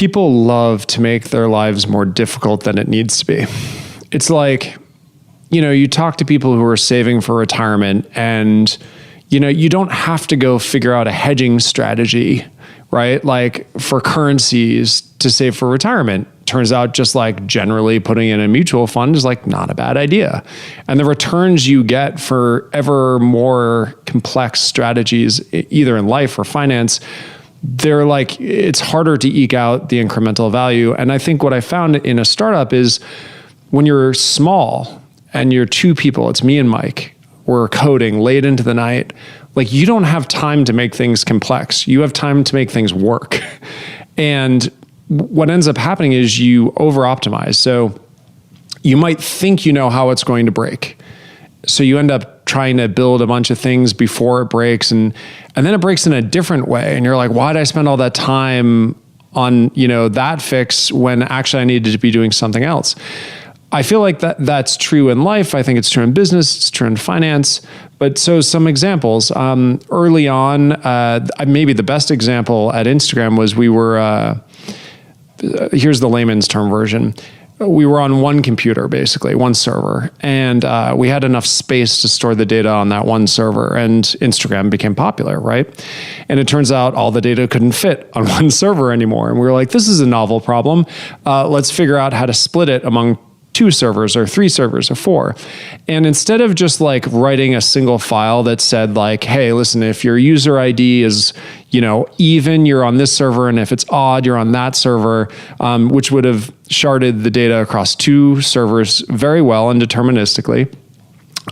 People love to make their lives more difficult than it needs to be. It's like, you talk to people who are saving for retirement and, you don't have to go figure out a hedging strategy, right? Like for currencies to save for retirement. Turns out just like generally putting in a mutual fund is like not a bad idea. And the returns you get for ever more complex strategies, either in life or finance, they're like, it's harder to eke out the incremental value. And I think what I found in a startup is when you're small and you're two people, it's me and Mike, we're coding late into the night, like you don't have time to make things complex. You have time to make things work. And what ends up happening is you over optimize. So you might think you know how it's going to break. So you end up trying to build a bunch of things before it breaks and then it breaks in a different way. And you're like, why did I spend all that time on, that fix when actually I needed to be doing something else? I feel like that's true in life. I think it's true in business. It's true in finance. But so some examples, early on, maybe the best example at Instagram was we were, here's the layman's term version. We were on one computer, basically, one server, and we had enough space to store the data on that one server, and Instagram became popular, right? And it turns out all the data couldn't fit on one server anymore, and we were like, this is a novel problem. Let's figure out how to split it among 2 servers or 3 servers or 4. And instead of just like writing a single file that said like, hey, listen, if your user ID is, even, you're on this server, and if it's odd, you're on that server, which would have sharded the data across 2 servers very well and deterministically.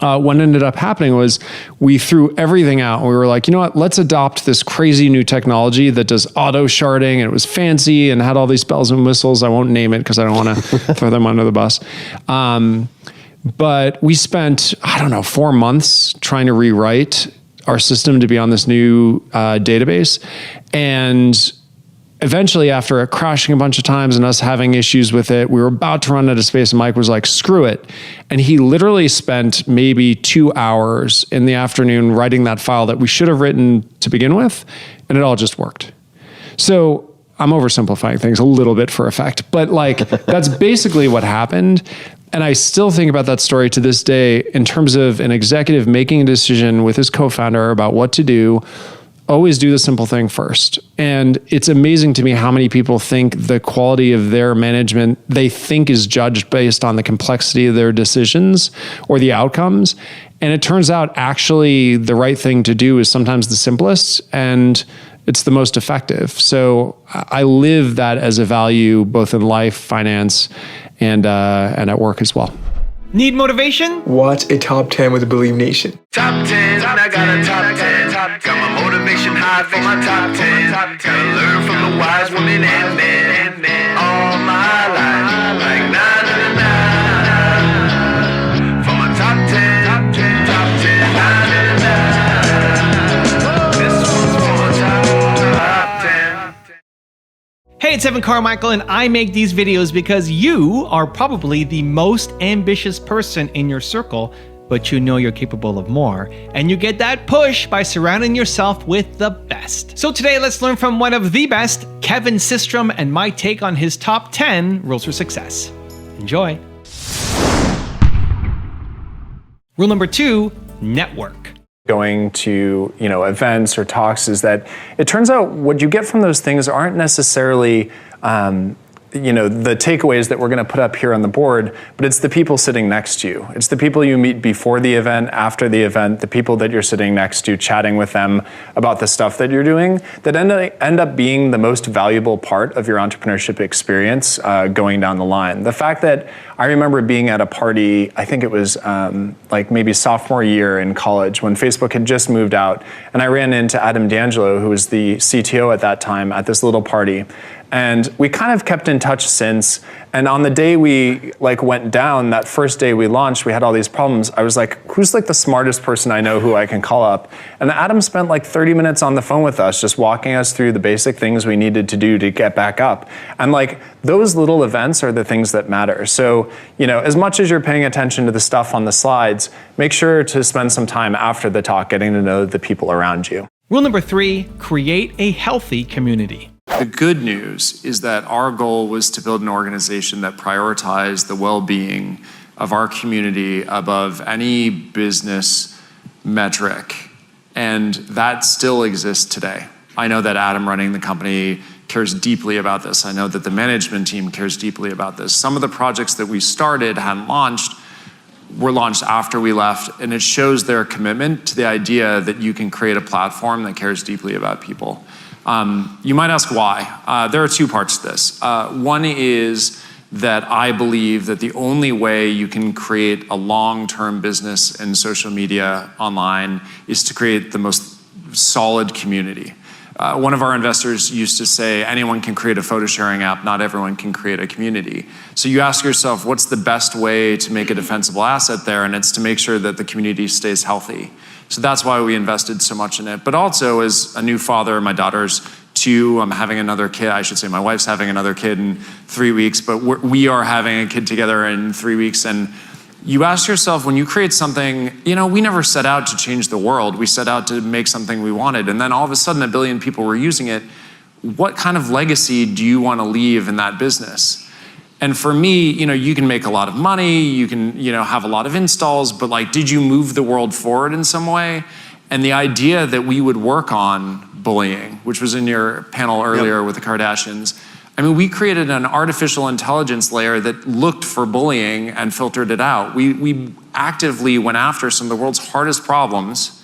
What ended up happening was we threw everything out and we were like, you know what, let's adopt this crazy new technology that does auto sharding, and it was fancy and had all these bells and whistles. I won't name it because I don't want to throw them under the bus. But we spent, 4 months trying to rewrite our system to be on this new database. And eventually, after it crashing a bunch of times and us having issues with it, we were about to run out of space and Mike was like, screw it. And he literally spent maybe 2 hours in the afternoon writing that file that we should have written to begin with, and it all just worked. So I'm oversimplifying things a little bit for effect, but like that's basically what happened. And I still think about that story to this day in terms of an executive making a decision with his co-founder about what to do. Always do the simple thing first. And it's amazing to me how many people think the quality of their management, they think is judged based on the complexity of their decisions or the outcomes. And it turns out actually the right thing to do is sometimes the simplest and it's the most effective. So I live that as a value both in life, finance, and at work as well. Need motivation? Watch a top 10 with the Believe Nation. Top 10, I got a top 10. Got my motivation high for my top 10. Gotta learn from the wise women and men. All my life, like 9 for my top 10, top 10, 9. This one's for my top 10. Hey, it's Carmichael, and I make these videos because you are probably the most ambitious person in your circle, but you know you're capable of more, and you get that push by surrounding yourself with the best. So today, let's learn from one of the best, Kevin Systrom, and my take on his top 10 rules for success. Enjoy. Rule number 2, network. Going to, events or talks is that it turns out what you get from those things aren't necessarily, the takeaways that we're going to put up here on the board, but it's the people sitting next to you. It's the people you meet before the event, after the event, the people that you're sitting next to, chatting with them about the stuff that you're doing that end up being the most valuable part of your entrepreneurship experience going down the line. The fact that I remember being at a party, I think it was like maybe sophomore year in college when Facebook had just moved out, and I ran into Adam D'Angelo, who was the CTO at that time, at this little party. And we kind of kept in touch since. And on the day we went down, that first day we launched, we had all these problems. I was like, who's the smartest person I know who I can call up? And Adam spent 30 minutes on the phone with us, just walking us through the basic things we needed to do to get back up. And those little events are the things that matter. So, as much as you're paying attention to the stuff on the slides, make sure to spend some time after the talk getting to know the people around you. Rule number 3, create a healthy community. The good news is that our goal was to build an organization that prioritized the well-being of our community above any business metric. And that still exists today. I know that Adam running the company cares deeply about this. I know that the management team cares deeply about this. Some of the projects that we started, hadn't launched, were launched after we left, and it shows their commitment to the idea that you can create a platform that cares deeply about people. You might ask why. There are two parts to this. One is that I believe that the only way you can create a long-term business in social media online is to create the most solid community. One of our investors used to say, anyone can create a photo sharing app, not everyone can create a community. So you ask yourself, what's the best way to make a defensible asset there? And it's to make sure that the community stays healthy. So that's why we invested so much in it. But also, as a new father, my daughter's 2, I'm having another kid. I should say my wife's having another kid in 3 weeks, but we are having a kid together in 3 weeks. And you ask yourself, when you create something, we never set out to change the world. We set out to make something we wanted. And then all of a sudden, 1 billion people were using it. What kind of legacy do you want to leave in that business? And for me, you can make a lot of money, you can, have a lot of installs, but did you move the world forward in some way? And the idea that we would work on bullying, which was in your panel earlier with the Kardashians, we created an artificial intelligence layer that looked for bullying and filtered it out. We actively went after some of the world's hardest problems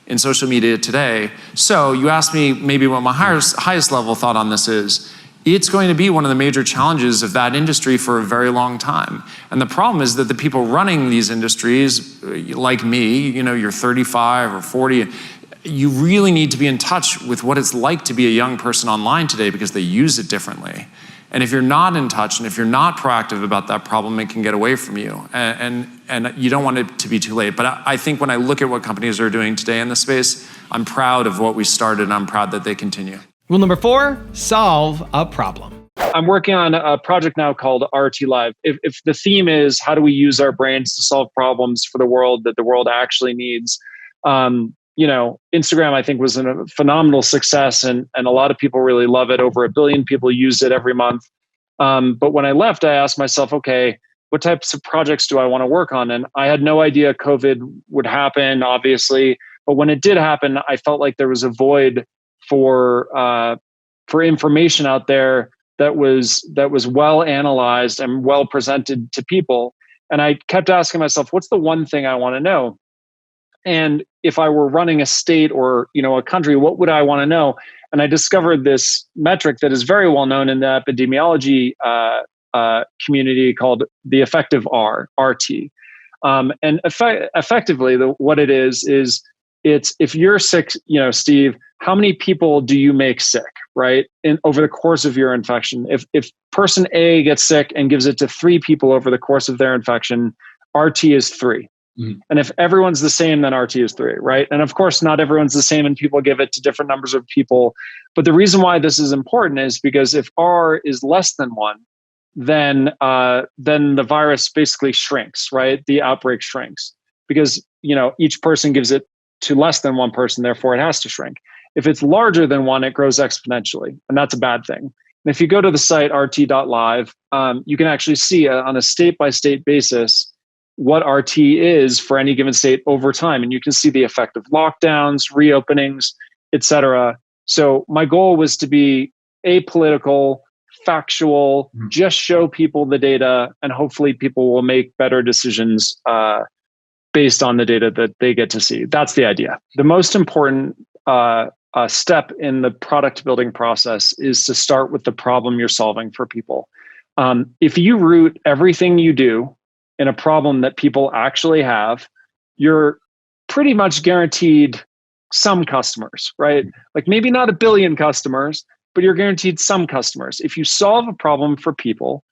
in social media today. So you asked me maybe what my highest level thought on this is. It's going to be one of the major challenges of that industry for a very long time. And the problem is that the people running these industries, like me, you're 35 or 40, you really need to be in touch with what it's like to be a young person online today because they use it differently. And if you're not in touch and if you're not proactive about that problem, it can get away from you. And you don't want it to be too late. But I think when I look at what companies are doing today in this space, I'm proud of what we started and I'm proud that they continue. Rule number 4, solve a problem. I'm working on a project now called RT Live. If the theme is how do we use our brains to solve problems for the world that the world actually needs, Instagram I think was a phenomenal success and a lot of people really love it. Over 1 billion people use it every month. But when I left, I asked myself, okay, what types of projects do I want to work on? And I had no idea COVID would happen, obviously. But when it did happen, I felt like there was a void for information out there that was well analyzed and well presented to people. And I kept asking myself, what's the one thing I want to know? And if I were running a state or a country, what would I want to know? And I discovered this metric that is very well known in the epidemiology community called the effective RT. And effectively, what it is it's if you're sick, Steve, how many people do you make sick, right? Over the course of your infection. If person A gets sick and gives it to 3 people over the course of their infection, RT is 3. Mm-hmm. And if everyone's the same, then RT is 3, right? And of course, not everyone's the same and people give it to different numbers of people. But the reason why this is important is because if R is less than 1, then the virus basically shrinks, right? The outbreak shrinks because, each person gives it to less than 1 person, therefore it has to shrink. If it's larger than 1, it grows exponentially, and that's a bad thing. And if you go to the site rt.live, you can actually see on a state-by-state basis what RT is for any given state over time. And you can see the effect of lockdowns, reopenings, et cetera. So my goal was to be apolitical, factual, just show people the data, and hopefully people will make better decisions based on the data that they get to see. That's the idea. The most important step in the product building process is to start with the problem you're solving for people. If you root everything you do in a problem that people actually have, you're pretty much guaranteed some customers, right? Like maybe not 1 billion customers, but you're guaranteed some customers. If you solve a problem for people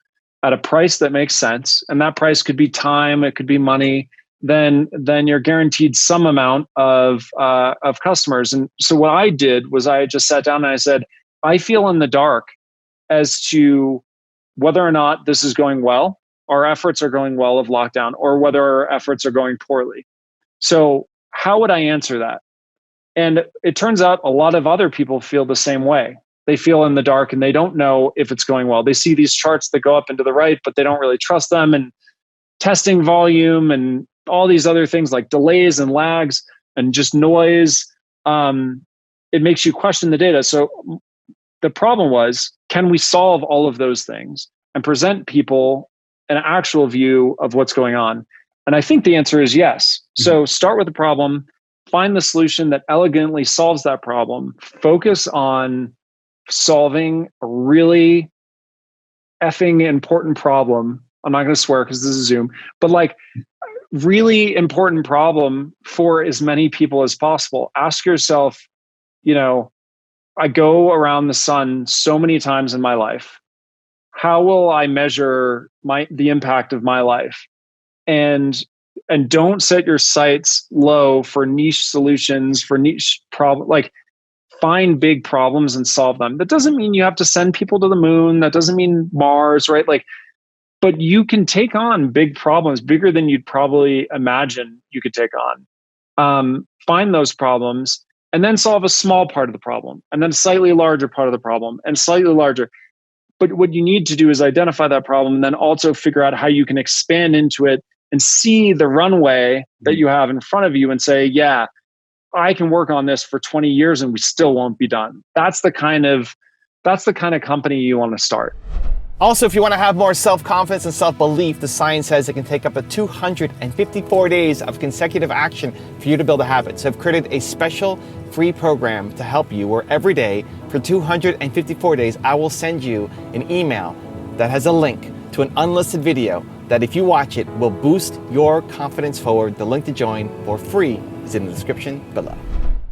at a price that makes sense, and that price could be time, it could be money, then you're guaranteed some amount of customers. And so what I did was I just sat down and I said, I feel in the dark as to whether or not this is going well, our efforts are going well of lockdown, or whether our efforts are going poorly. So how would I answer that? And it turns out a lot of other people feel the same way. they feel in the dark and they don't know if it's going well. They see these charts that go up and to the right, but they don't really trust them, and testing volume and all these other things like delays and lags and just noise. It makes you question the data. So the problem was, can we solve all of those things and present people an actual view of what's going on? And I think the answer is yes. So start with the problem, find the solution that elegantly solves that problem, focus on solving a really effing important problem. I'm not going to swear because this is Zoom, but like really important problem for as many people as possible. Ask yourself, I go around the sun so many times in my life. How will I measure the impact of my life? And don't set your sights low for niche solutions, for niche problem. Like, find big problems and solve them. That doesn't mean you have to send people to the moon. That doesn't mean Mars, right? Like, but you can take on big problems, bigger than you'd probably imagine you could take on. Find those problems and then solve a small part of the problem, and then a slightly larger part of the problem, and slightly larger. But what you need to do is identify that problem and then also figure out how you can expand into it and see the runway that you have in front of you and say, yeah, I can work on this for 20 years and we still won't be done. That's the kind of company you want to start. Also, if you want to have more self-confidence and self-belief, the science says it can take up to 254 days of consecutive action for you to build a habit. So I've created a special free program to help you where every day for 254 days, I will send you an email that has a link to an unlisted video that if you watch it will boost your confidence forward. The link to join for free is in the description below.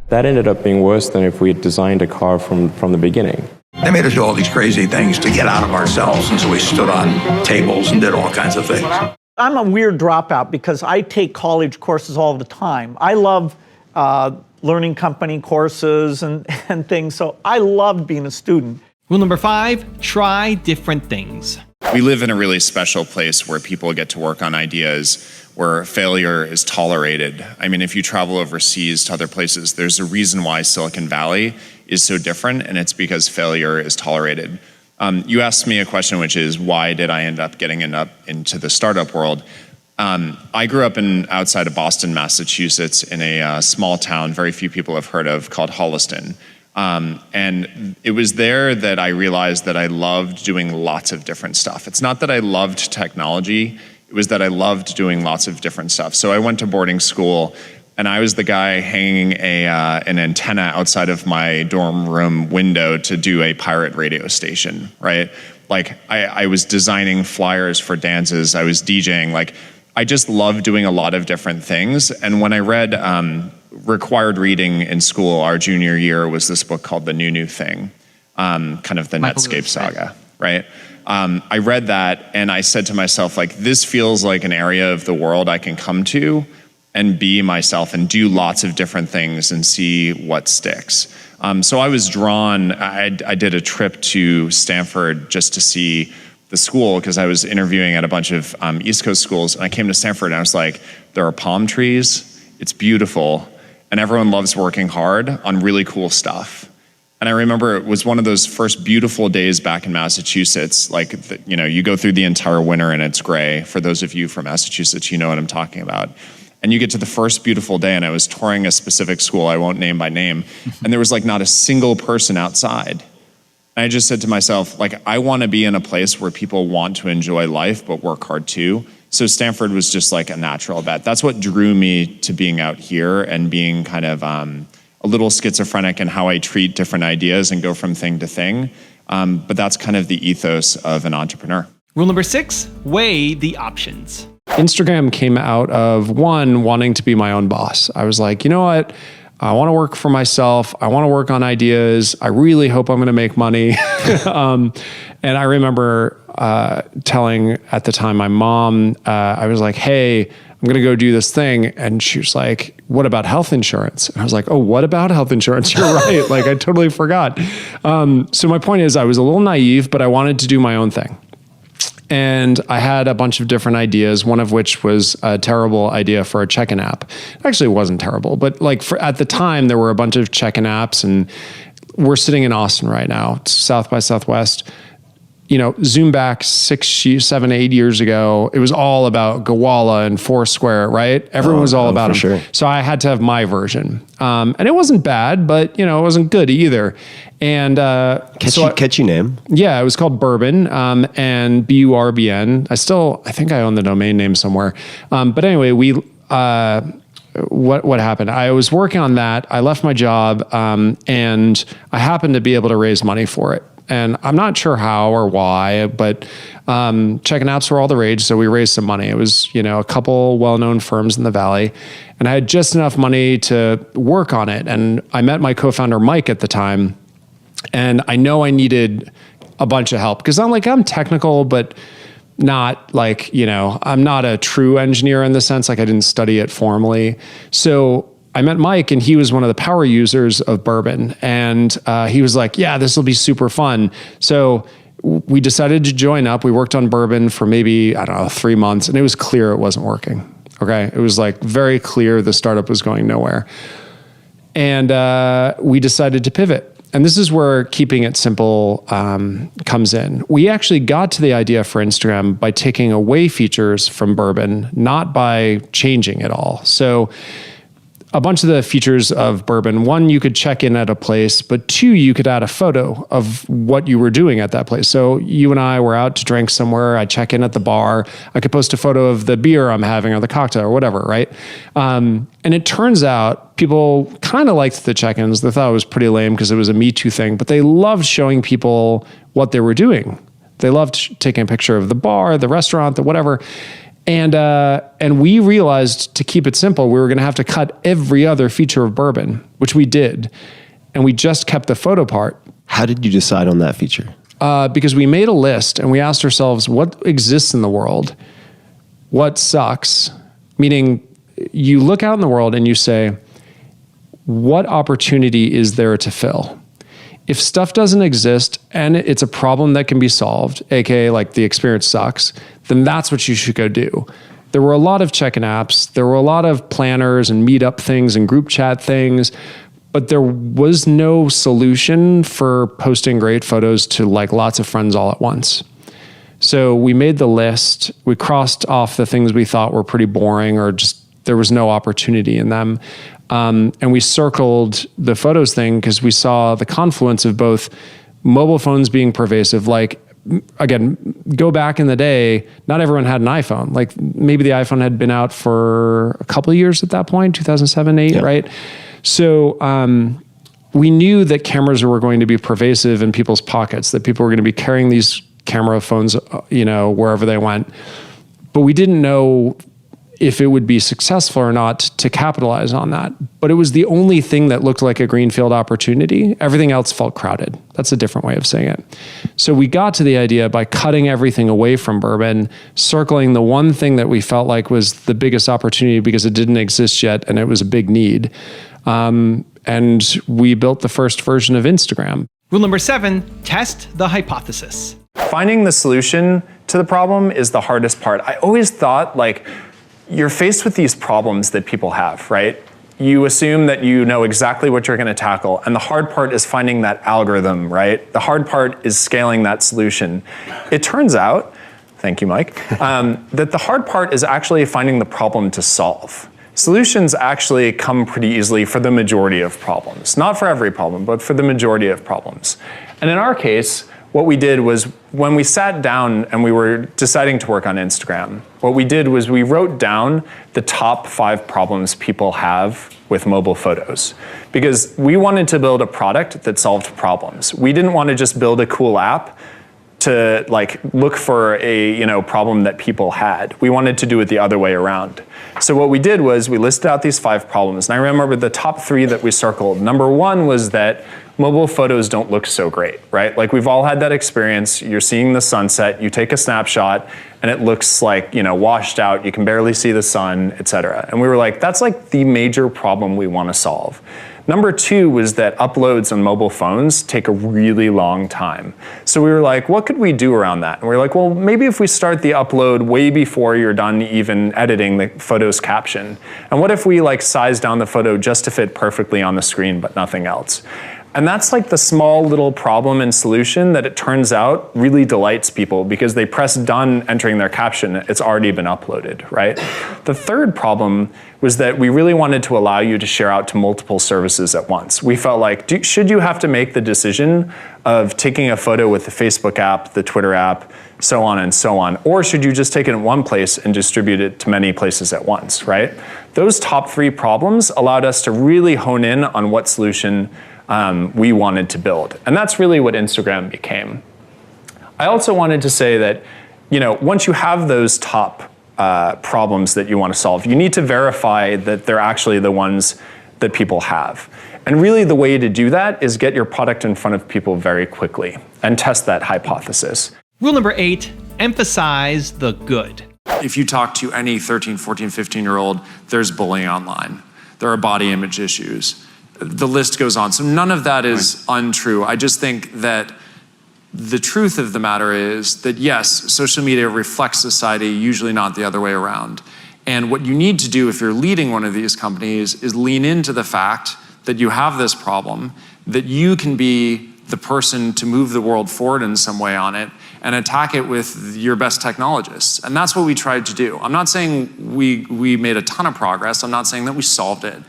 That ended up being worse than if we had designed a car from the beginning. They made us do all these crazy things to get out of ourselves, and so we stood on tables and did all kinds of things. I'm a weird dropout because I take college courses all the time. I love learning company courses and things, so I loved being a student. Rule number 5, try different things. We live in a really special place where people get to work on ideas, where failure is tolerated. I mean, if you travel overseas to other places, there's a reason why Silicon Valley is so different, and it's because failure is tolerated. You asked me a question, which is, why did I end up getting into the startup world? I grew up outside of Boston, Massachusetts, in a small town very few people have heard of called Holliston. And it was there that I realized that I loved doing lots of different stuff. It's not that I loved technology, it was that I loved doing lots of different stuff. So I went to boarding school, and I was the guy hanging an antenna outside of my dorm room window to do a pirate radio station, right? Like, I was designing flyers for dances, I was DJing, like, I just loved doing a lot of different things. And when I read required reading in school, our junior year, was this book called The New Thing, kind of the Netscape saga, right? I read that and I said to myself, like, this feels like an area of the world I can come to and be myself and do lots of different things and see what sticks. So I was drawn, I did a trip to Stanford just to see the school because I was interviewing at a bunch of East Coast schools, and I came to Stanford and I was like, there are palm trees, it's beautiful, and everyone loves working hard on really cool stuff. And I remember it was one of those first beautiful days back in Massachusetts. Like, you go through the entire winter and it's gray. For those of you from Massachusetts, you know what I'm talking about. And you get to the first beautiful day, and I was touring a specific school I won't name by name, and there was like not a single person outside. And I just said to myself, like, I want to be in a place where people want to enjoy life but work hard too. So Stanford was just like a natural bet. That's what drew me to being out here and being kind of a little schizophrenic in how I treat different ideas and go from thing to thing. But that's kind of the ethos of an entrepreneur. Rule number 6, weigh the options. Instagram came out of wanting to be my own boss. I was like, you know what? I want to work for myself. I want to work on ideas. I really hope I'm going to make money. And I remember telling at the time my mom, I was like, hey, I'm going to go do this thing. And she was like, what about health insurance? And I was like, oh, what about health insurance? You're right. Like, I totally forgot. So my point is, I was a little naive, but I wanted to do my own thing. And I had a bunch of different ideas, one of which was a terrible idea for a check-in app. Actually, it wasn't terrible, but like at the time, there were a bunch of check-in apps, and we're sitting in Austin right now, South by Southwest. Zoom back 6, 7, 8 years ago, it was all about Gowalla and Foursquare, right? Everyone was all about them. Sure. So I had to have my version. And it wasn't bad, but it wasn't good either. And catchy name. Yeah, it was called Bourbon, and BURBN. I think I own the domain name somewhere. But anyway, what happened? I was working on that. I left my job, and I happened to be able to raise money for it. And I'm not sure how or why, but checking apps were all the rage. So we raised some money. It was, a couple well-known firms in the Valley, and I had just enough money to work on it. And I met my co-founder, Mike, at the time. And I know I needed a bunch of help because I'm technical, but not I'm not a true engineer in the sense, I didn't study it formally. So I met Mike, and he was one of the power users of Bourbon. And he was like, yeah, this will be super fun. So we decided to join up. We worked on Bourbon for maybe, 3 months, and it was clear it wasn't working. Okay. It was very clear the startup was going nowhere. And we decided to pivot. And this is where keeping it simple comes in. We actually got to the idea for Instagram by taking away features from Bourbon, not by changing it all. So a bunch of the features of Bourbon, 1, you could check in at a place, but 2, you could add a photo of what you were doing at that place. So you and I were out to drink somewhere. I check in at the bar. I could post a photo of the beer I'm having or the cocktail or whatever, right? And it turns out people kind of liked the check-ins. They thought it was pretty lame because it was a Me Too thing, but they loved showing people what they were doing. They loved taking a picture of the bar, the restaurant, the whatever. And we realized, to keep it simple, we were going to have to cut every other feature of Bourbon, which we did. And we just kept the photo part. How did you decide on that feature? Because we made a list and we asked ourselves, what exists in the world? What sucks? Meaning, you look out in the world and you say, what opportunity is there to fill? If stuff doesn't exist and it's a problem that can be solved, aka the experience sucks, then that's what you should go do. There were a lot of check-in apps. There were a lot of planners and meetup things and group chat things, but there was no solution for posting great photos to lots of friends all at once. So we made the list. We crossed off the things we thought were pretty boring or just there was no opportunity in them. And we circled the photos thing because we saw the confluence of both mobile phones being pervasive. Again, go back in the day, not everyone had an iPhone. Maybe the iPhone had been out for a couple of years at that point, 2007, 8, right? So we knew that cameras were going to be pervasive in people's pockets, that people were going to be carrying these camera phones, wherever they went. But we didn't know if it would be successful or not to capitalize on that. But it was the only thing that looked like a greenfield opportunity. Everything else felt crowded. That's a different way of saying it. So we got to the idea by cutting everything away from Bourbon, circling the one thing that we felt like was the biggest opportunity because it didn't exist yet and it was a big need. And we built the first version of Instagram. Rule number 7, test the hypothesis. Finding the solution to the problem is the hardest part. I always thought you're faced with these problems that people have, right? You assume that you know exactly what you're going to tackle. And the hard part is finding that algorithm, right? The hard part is scaling that solution. It turns out, thank you, Mike, that the hard part is actually finding the problem to solve. Solutions actually come pretty easily for the majority of problems. Not for every problem, but for the majority of problems. And in our case, what we did was when we sat down and we were deciding to work on Instagram, what we did was we wrote down the top 5 problems people have with mobile photos. Because we wanted to build a product that solved problems. We didn't want to just build a cool app to look for a problem that people had. We wanted to do it the other way around. So what we did was we listed out these 5 problems. And I remember the top 3 that we circled. Number 1 was that mobile photos don't look so great, right? We've all had that experience. You're seeing the sunset, you take a snapshot, and it looks washed out. You can barely see the sun, et cetera. And we were that's the major problem we want to solve. Number 2 was that uploads on mobile phones take a really long time. So we were what could we do around that? And we were well, maybe if we start the upload way before you're done even editing the photo's caption. And what if we size down the photo just to fit perfectly on the screen, but nothing else? And that's like the small little problem and solution that it turns out really delights people because they press done entering their caption, it's already been uploaded, right? The third problem was that we really wanted to allow you to share out to multiple services at once. We felt like, should you have to make the decision of taking a photo with the Facebook app, the Twitter app, so on and so on, or should you just take it in one place and distribute it to many places at once, right? Those top 3 problems allowed us to really hone in on what solution we wanted to build. And that's really what Instagram became. I also wanted to say that, once you have those top problems that you want to solve, you need to verify that they're actually the ones that people have. And really the way to do that is get your product in front of people very quickly and test that hypothesis. Rule number 8, emphasize the good. If you talk to any 13, 14, 15-year-old, there's bullying online. There are body image issues. The list goes on. So none of that is untrue. I just think that the truth of the matter is that yes, social media reflects society, usually not the other way around. And what you need to do if you're leading one of these companies is lean into the fact that you have this problem, that you can be the person to move the world forward in some way on it, and attack it with your best technologists. And that's what we tried to do. I'm not saying we made a ton of progress. I'm not saying that we solved it.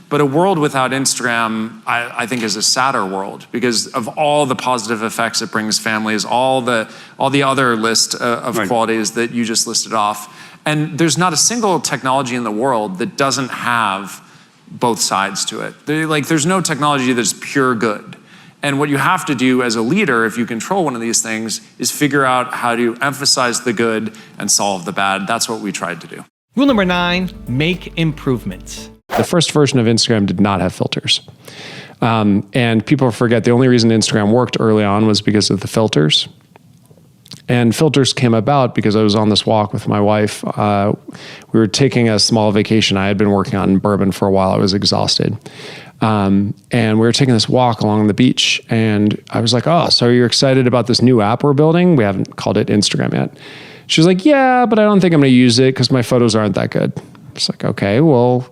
But a world without Instagram, I think, is a sadder world because of all the positive effects it brings families, all the other list of qualities that you just listed off. And there's not a single technology in the world that doesn't have both sides to it. There's no technology that's pure good. And what you have to do as a leader, if you control one of these things, is figure out how to emphasize the good and solve the bad. That's what we tried to do. Rule number 9, make improvements. The first version of Instagram did not have filters. And people forget the only reason Instagram worked early on was because of the filters. And filters came about because I was on this walk with my wife. We were taking a small vacation. I had been working on bourbon for a while. I was exhausted. And we were taking this walk along the beach. And I was like, oh, so you're excited about this new app we're building? We haven't called it Instagram yet. She was like, yeah, but I don't think I'm going to use it because my photos aren't that good. It's like, okay, well,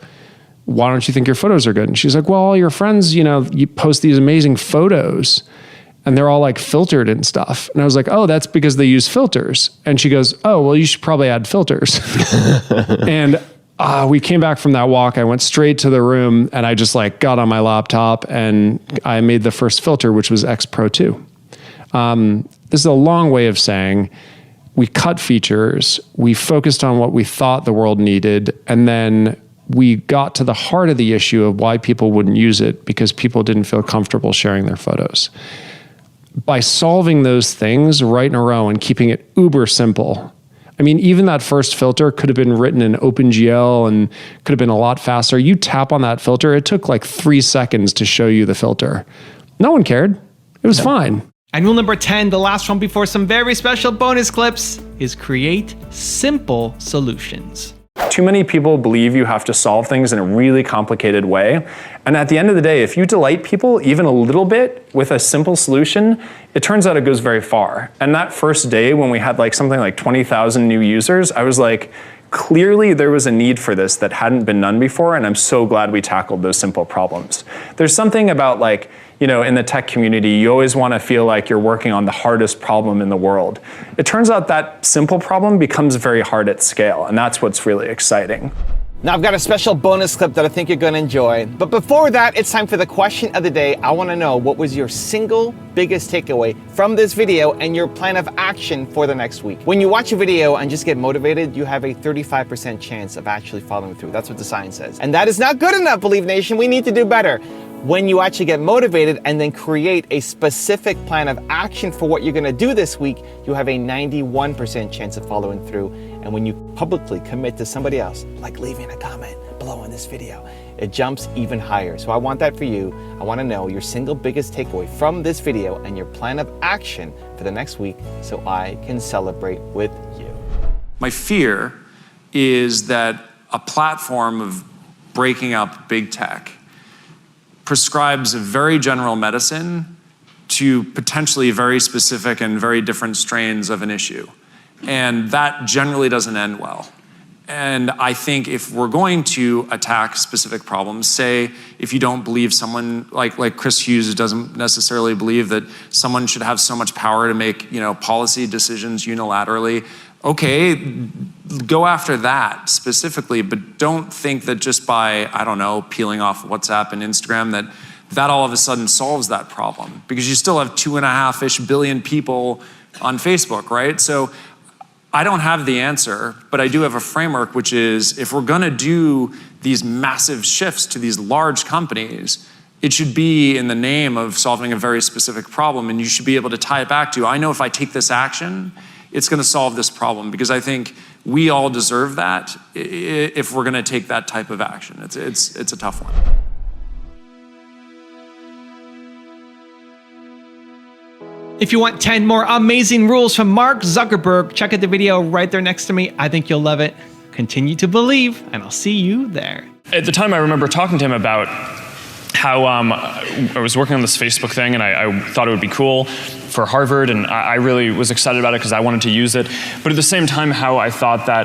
why don't you think your photos are good? And she's like, well, all your friends, you post these amazing photos and they're all like filtered and stuff. And I was like, oh, that's because they use filters. And she goes, oh, well, you should probably add filters. And we came back from that walk. I went straight to the room and I just got on my laptop and I made the first filter, which was X Pro 2. This is a long way of saying we cut features, we focused on what we thought the world needed, and then we got to the heart of the issue of why people wouldn't use it because people didn't feel comfortable sharing their photos. By solving those things right in a row and keeping it uber simple. I mean, even that first filter could have been written in OpenGL and could have been a lot faster. You tap on that filter, it took 3 seconds to show you the filter. No one cared. It was fine. And rule number 10, the last one before some very special bonus clips, is create simple solutions. Too many people believe you have to solve things in a really complicated way. And at the end of the day, if you delight people even a little bit with a simple solution, it turns out it goes very far. And that first day when we had something like 20,000 new users, I was like, clearly there was a need for this that hadn't been done before, and I'm so glad we tackled those simple problems. There's something about in the tech community, you always want to feel like you're working on the hardest problem in the world. It turns out that simple problem becomes very hard at scale, and that's what's really exciting. Now I've got a special bonus clip that I think you're going to enjoy. But before that, it's time for the question of the day. I want to know, what was your single biggest takeaway from this video and your plan of action for the next week? When you watch a video and just get motivated, you have a 35% chance of actually following through. That's what the science says. And that is not good enough, Believe Nation. We need to do better. When you actually get motivated and then create a specific plan of action for what you're going to do this week, you have a 91% chance of following through. And when you publicly commit to somebody else, like leaving a comment below on this video, it jumps even higher. So I want that for you. I want to know your single biggest takeaway from this video and your plan of action for the next week so I can celebrate with you. My fear is that a platform of breaking up big tech prescribes a very general medicine to potentially very specific and very different strains of an issue. And that generally doesn't end well. And I think if we're going to attack specific problems, say if you don't believe someone like Chris Hughes doesn't necessarily believe that someone should have so much power to make policy decisions unilaterally, okay, go after that specifically, but don't think that just by, I don't know, peeling off WhatsApp and Instagram that all of a sudden solves that problem, because you still have 2.5-ish billion people on Facebook, right? So I don't have the answer, but I do have a framework, which is if we're gonna do these massive shifts to these large companies, it should be in the name of solving a very specific problem, and you should be able to tie it back to, I know if I take this action, it's gonna solve this problem, because I think we all deserve that if we're gonna take that type of action. It's a tough one. If you want 10 more amazing rules from Mark Zuckerberg, check out the video right there next to me. I think you'll love it. Continue to believe, and I'll see you there. At the time, I remember talking to him about how I was working on this Facebook thing, and I thought it would be cool for Harvard, and I really was excited about it because I wanted to use it. But at the same time, how I thought that